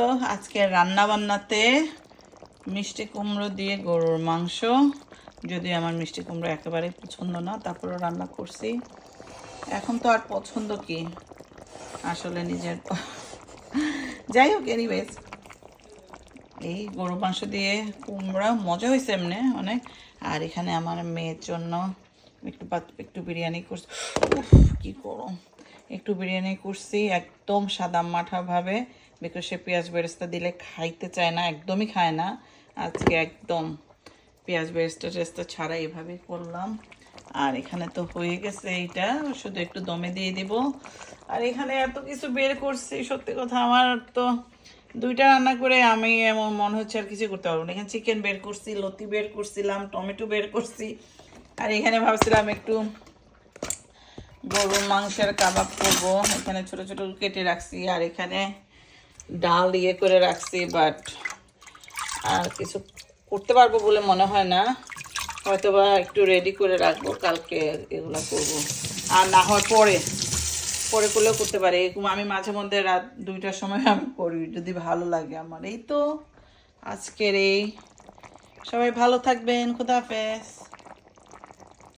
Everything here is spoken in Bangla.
তো আজকে রান্না বান্নাতে মিষ্টি কুমড়ো দিয়ে গরুর মাংস, যদি আমার মিষ্টি কুমড়ো একেবারে পছন্দ না, তারপরে রান্না করছি। এখন তো আর পছন্দ কি আসলে নিজের যাই হোক, এনিওয়েজ এই গরুর মাংস দিয়ে কুমড়া মজা হয়েছে এমনি অনেক। আর এখানে আমার মেয়ের জন্য একটু বিরিয়ানি করছি। কি করো, একটু বিরিয়ানি করছি একদম সাদা মাঠাভাবে, বিকজ সে পেঁয়াজ বেরেস্তা দিলে খাইতে চায় না, একদমই খায় না। আজকে একদম পেঁয়াজ বেরেস্তা ছাড়া এভাবে করলাম। আর এখানে তো হয়ে গেছে, এইটা শুধু একটু দমে দিয়ে দিব। আর এখানে এত কিছু বের করছি, সত্যি কথা আমার তো দুইটা রান্না করে আমি এমন মনে হচ্ছে আর কিছু করতে পারবো না। এখানে চিকেন বের করছি, লতি বের করছিলাম, টমেটো বের করছি। আর এখানে ভাবছিলাম একটু গরুর মাংসের কাবাব করবো, এখানে ছোট ছোট কেটে রাখছি। আর এখানে ডাল ইয়ে করে রাখছি, বাট আর কিছু করতে পারবো বলে মনে হয় না। হয়তো বা একটু রেডি করে রাখবো, কালকে এগুলো করবো। আর না হয় পরে পরে করলেও করতে পারি। এরকম আমি মাঝে মধ্যে রাত 2টার সময় আমি করি, যদি ভালো লাগে আমার। এই তো আজকের এই, সবাই ভালো থাকবেন, খোদা হাফেজ।